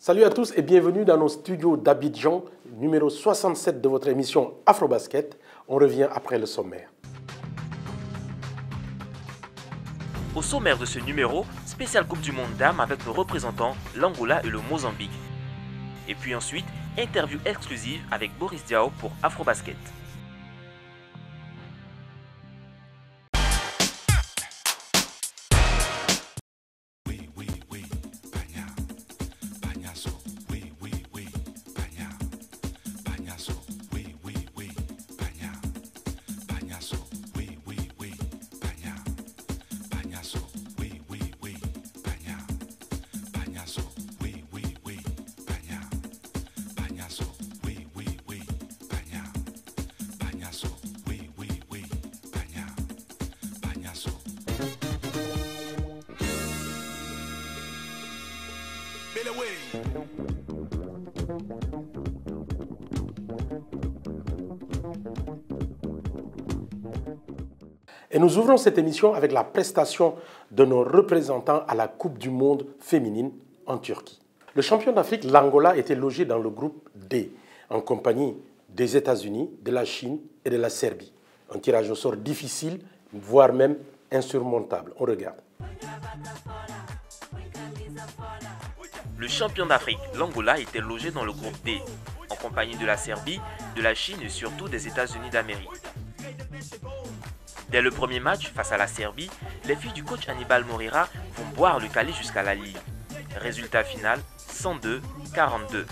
Salut à tous et bienvenue dans nos studios d'Abidjan, numéro 67 de votre émission Afrobasket. On revient après le sommaire. Au sommaire de ce numéro, spécial Coupe du Monde Dames avec nos représentants, l'Angola et le Mozambique. Et puis ensuite, interview exclusive avec Boris Diaw pour Afrobasket. Et nous ouvrons cette émission avec la prestation de nos représentants à la Coupe du Monde féminine en Turquie. Le champion d'Afrique, l'Angola, était logé dans le groupe D, en compagnie des États-Unis, de la Chine et de la Serbie. Un tirage au sort difficile, voire même insurmontable. On regarde. Le champion d'Afrique, l'Angola, était logé dans le groupe D, en compagnie de la Serbie, de la Chine et surtout des États-Unis d'Amérique. Dès le premier match, face à la Serbie, les filles du coach Hannibal Moreira vont boire le cali jusqu'à la ligne. Résultat final, 102-42.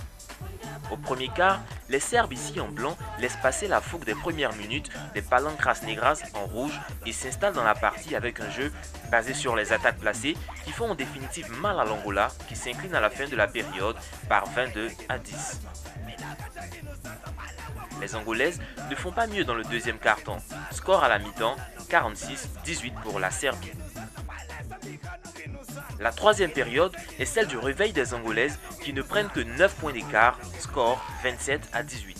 Au premier quart, les Serbes ici en blanc laissent passer la fougue des premières minutes des Palancras Negras en rouge et s'installent dans la partie avec un jeu basé sur les attaques placées qui font en définitive mal à l'Angola qui s'incline à la fin de la période par 22-10. Les Angolaises ne font pas mieux dans le deuxième quart-temps. Score à la mi-temps, 46-18 pour la Serbie. La troisième période est celle du réveil des Angolaises qui ne prennent que 9 points d'écart, score 27-18.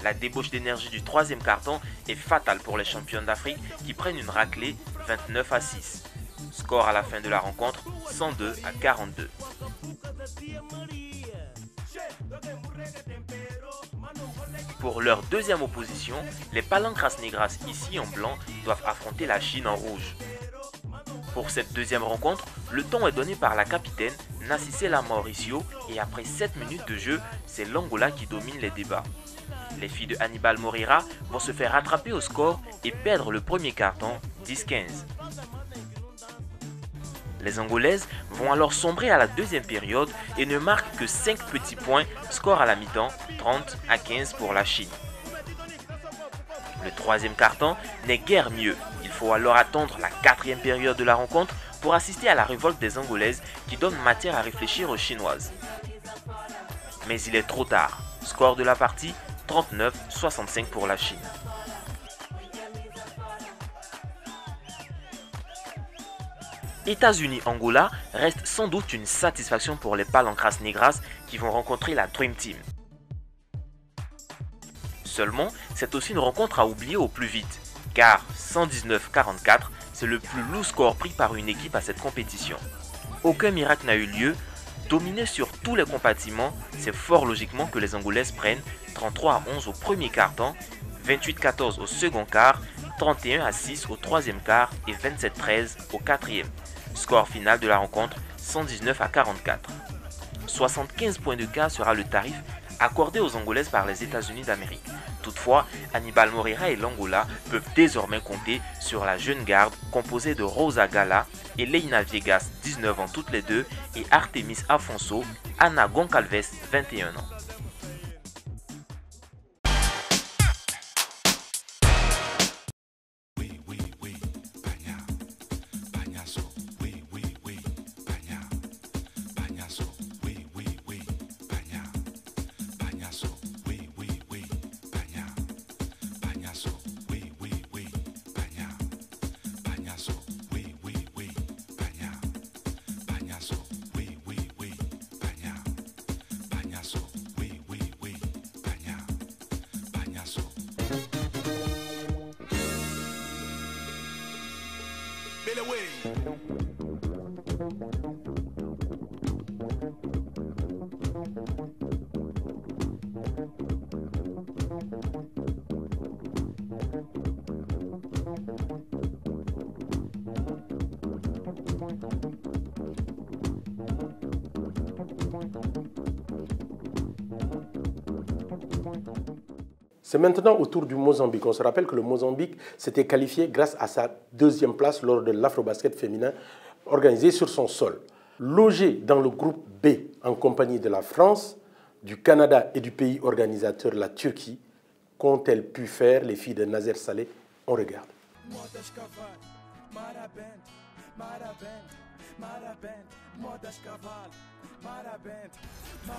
La débauche d'énergie du troisième quart-temps est fatale pour les championnes d'Afrique qui prennent une raclée 29-6. Score à la fin de la rencontre, 102-42. Pour leur deuxième opposition, les Palancras Negras ici en blanc doivent affronter la Chine en rouge. Pour cette deuxième rencontre, le temps est donné par la capitaine Nassisela Mauricio et après 7 minutes de jeu, c'est l'Angola qui domine les débats. Les filles de Hannibal Moreira vont se faire rattraper au score et perdre le premier quart-temps 10-15. Les Angolaises vont alors sombrer à la deuxième période et ne marquent que 5 petits points, score à la mi-temps 30-15 pour la Chine. Le troisième quart-temps n'est guère mieux. Il faut alors attendre la quatrième période de la rencontre pour assister à la révolte des Angolaises qui donne matière à réfléchir aux Chinoises. Mais il est trop tard. Score de la partie 39-65 pour la Chine. États-Unis-Angola reste sans doute une satisfaction pour les Palancras Negras qui vont rencontrer la Dream Team. Seulement, c'est aussi une rencontre à oublier au plus vite, car 119-44, c'est le plus lourd score pris par une équipe à cette compétition. Aucun miracle n'a eu lieu. Dominés sur tous les compartiments, c'est fort logiquement que les Angolaises prennent 33-11 au premier quart-temps, 28-14 au second quart, 31-6 au troisième quart et 27-13 au quatrième. Score final de la rencontre, 119-44. 75 points de quart sera le tarif accordé aux Angolaises par les États-Unis d'Amérique. Toutefois, Hannibal Moreira et l'Angola peuvent désormais compter sur la jeune garde composée de Rosa Gala et Leina Viegas, 19 ans toutes les deux, et Artemis Afonso, Ana Goncalves, 21 ans. C'est maintenant au tour du Mozambique. On se rappelle que le Mozambique s'était qualifié grâce à sa deuxième place lors de l'Afrobasket féminin organisé sur son sol. Logé dans le groupe B en compagnie de la France, du Canada et du pays organisateur, la Turquie, qu'ont-elles pu faire les filles de Nazer Saleh? On regarde.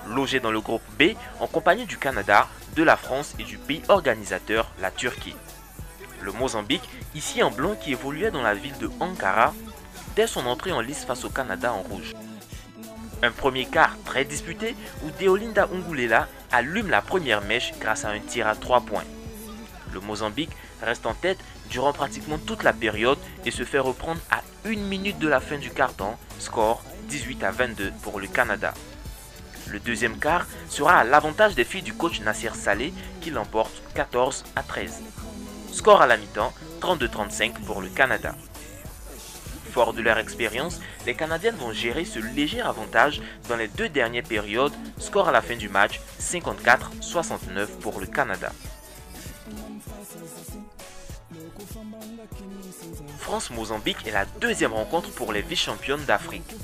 Logé dans le groupe B en compagnie du Canada, de la France et du pays organisateur, la Turquie. Le Mozambique, ici en blanc qui évoluait dans la ville de Ankara, dès son entrée en lice face au Canada en rouge. Un premier quart très disputé où Deolinda Ungulela allume la première mèche grâce à un tir à 3 points. Le Mozambique reste en tête durant pratiquement toute la période et se fait reprendre à 1 minute de la fin du quart-temps, score 18-22 pour le Canada. Le deuxième quart sera à l'avantage des filles du coach Nazer Saleh qui l'emporte 14-13. Score à la mi-temps 32-35 pour le Canada. Fort de leur expérience, les Canadiennes vont gérer ce léger avantage dans les 2 dernières périodes, score à la fin du match 54-69 pour le Canada. France-Mozambique est la deuxième rencontre pour les vice-championnes d'Afrique.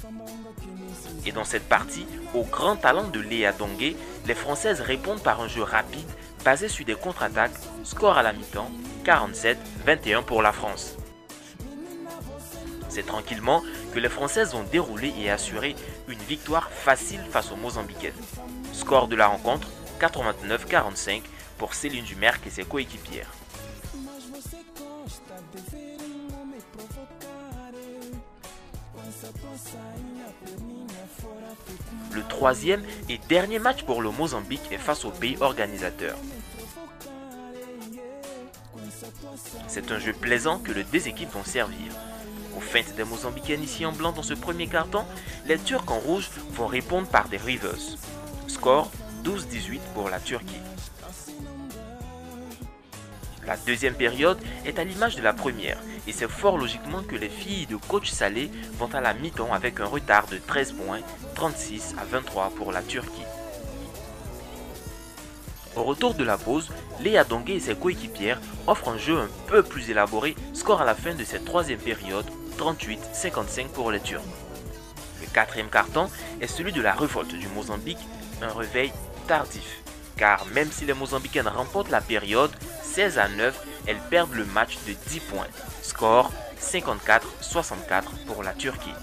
Et dans cette partie, au grand talent de Léa Dongué, les Françaises répondent par un jeu rapide basé sur des contre-attaques, score à la mi-temps 47-21 pour la France. C'est tranquillement que les Françaises ont déroulé et assuré une victoire facile face aux Mozambicaines. Score de la rencontre 89-45 pour Céline Dumerc et ses coéquipières. Le troisième et dernier match pour le Mozambique est face au pays organisateur. C'est un jeu plaisant que les deux équipes vont servir. Aux feintes des Mozambicaines ici en blanc dans ce premier quart-temps, les Turcs en rouge vont répondre par des reverse. Score 12-18 pour la Turquie. La deuxième période est à l'image de la première et c'est fort logiquement que les filles de coach Saleh vont à la mi-temps avec un retard de 13 points, 36-23 pour la Turquie. Au retour de la pause, Léa Dongué et ses coéquipières offrent un jeu un peu plus élaboré, score à la fin de cette troisième période, 38-55 pour les Turcs. Le quatrième quart-temps est celui de la révolte du Mozambique, un réveil tardif. Car même si les Mozambicaines remportent la période 16-9, elles perdent le match de 10 points. Score 54-64 pour la Turquie.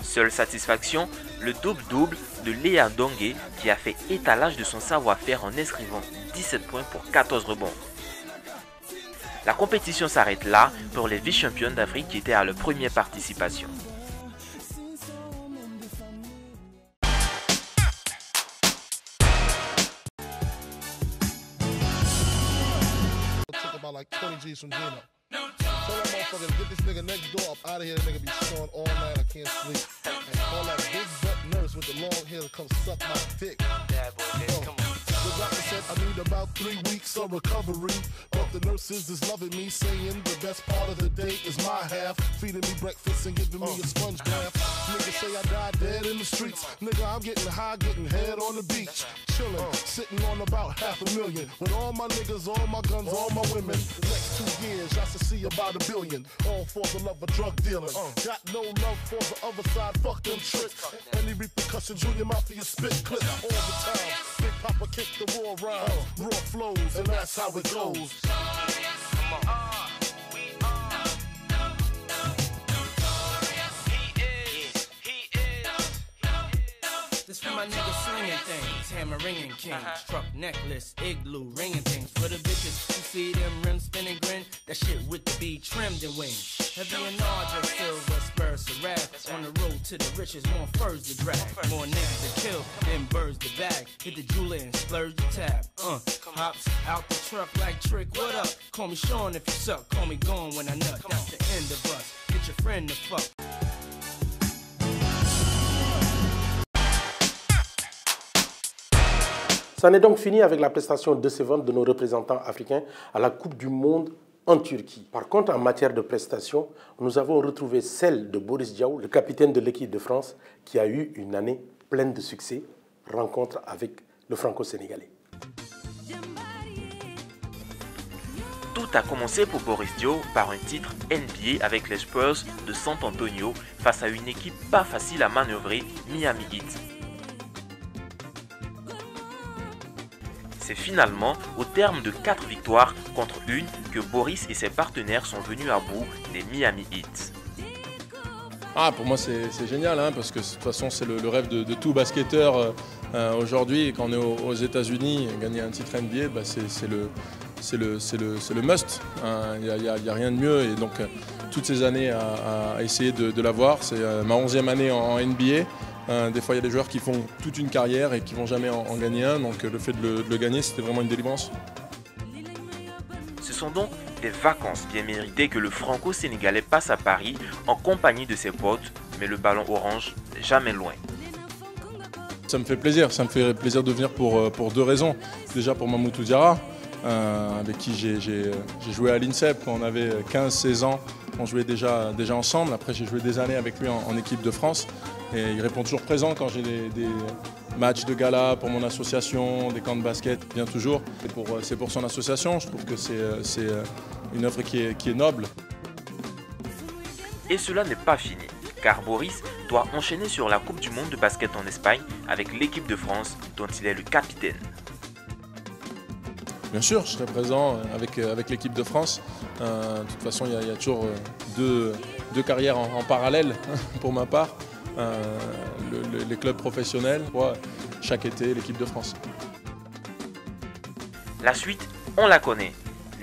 Seule satisfaction, le double-double de Léa Dongué qui a fait étalage de son savoir-faire en inscrivant 17 points pour 14 rebonds. La compétition s'arrête là pour les vice-championnes d'Afrique qui étaient à leur première participation. Like 20 G's from Gino. Tell that motherfucker to get this nigga next door up out of here. That nigga be snoring all night. I can't sleep. And call that big butt nurse with the long hair to come suck my dick. Yeah, boy, come on. The doctor said I need about 3 weeks of recovery. But the nurses is loving me, saying the best part of the day is my half. Feeding me breakfast and giving me a sponge bath. Niggas say I died dead in the streets. Nigga, I'm getting high, getting head on the beach. Chillin', sitting on about $500,000. With all my niggas, all my guns, all my women. Next 2 years, I should see about $1 billion. All for the love of drug dealing. Got no love for the other side, fuck them tricks. Any repercussions, Junior Mafia spit clip all the time. Big Papa kick the raw rhymes, raw flows, and that's how it goes. This for my niggas slinging things, hammer ringing kings, truck necklace, igloo, ringing things. For the bitches who see them rims spinning grin, that shit with the B trimmed and wings. Heavy and larger, silver spurs to wrath. On the road to the riches, more furs to drag. More niggas to kill, then birds to bag. Hit the jeweler and splurge the tab. Hops out the truck like Trick, what up? Call me Sean if you suck, call me gone when I nut. That's the end of us, get your friend to fuck. C'en est donc fini avec la prestation décevante de nos représentants africains à la Coupe du Monde en Turquie. Par contre, en matière de prestations, nous avons retrouvé celle de Boris Diaw, le capitaine de l'équipe de France, qui a eu une année pleine de succès, rencontre avec le Franco-Sénégalais. Tout a commencé pour Boris Dio par un titre NBA avec les Spurs de San Antonio face à une équipe pas facile à manœuvrer, Miami Heat. C'est finalement au terme de 4 victoires contre une que Boris et ses partenaires sont venus à bout des Miami Heat. Ah, pour moi c'est génial hein, parce que de toute façon c'est le rêve de tout basketteur aujourd'hui. Quand on est aux États-Unis, gagner un titre NBA, bah, c'est le must. Il n'y a rien de mieux et donc toutes ces années à essayer de l'avoir. C'est ma 11e année en NBA. Des fois il y a des joueurs qui font toute une carrière et qui ne vont jamais en gagner un. Donc le fait de le gagner, c'était vraiment une délivrance. Ce sont donc des vacances bien méritées que le franco-sénégalais passe à Paris en compagnie de ses potes, mais le ballon orange n'est jamais loin. Ça me fait plaisir de venir pour 2 raisons. Déjà pour Mamoudou Diarra, avec qui j'ai joué à l'INSEP quand on avait 15-16 ans. On jouait déjà ensemble. Après j'ai joué des années avec lui en équipe de France. Et il répond toujours présent quand j'ai des matchs de gala pour mon association, des camps de basket, bien toujours. C'est pour son association, je trouve que c'est une œuvre qui est noble. Et cela n'est pas fini, car Boris doit enchaîner sur la Coupe du Monde de basket en Espagne avec l'équipe de France dont il est le capitaine. Bien sûr, je serai présent avec l'équipe de France. De toute façon, il y a toujours deux carrières en parallèle pour ma part. Les clubs professionnels, chaque été l'équipe de France. La suite, on la connaît.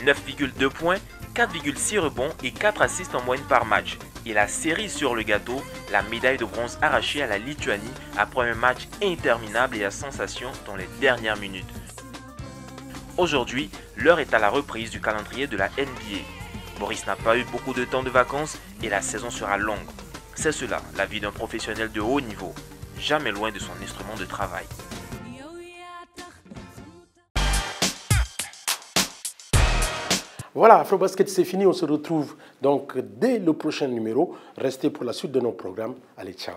9,2 points, 4,6 rebonds et 4 assists en moyenne par match. Et la cerise sur le gâteau, la médaille de bronze arrachée à la Lituanie après un match interminable et à sensation dans les dernières minutes. Aujourd'hui, l'heure est à la reprise du calendrier de la NBA. Boris n'a pas eu beaucoup de temps de vacances et la saison sera longue. C'est cela, la vie d'un professionnel de haut niveau, jamais loin de son instrument de travail. Voilà, Afrobasket c'est fini, on se retrouve donc dès le prochain numéro. Restez pour la suite de nos programmes. Allez, ciao.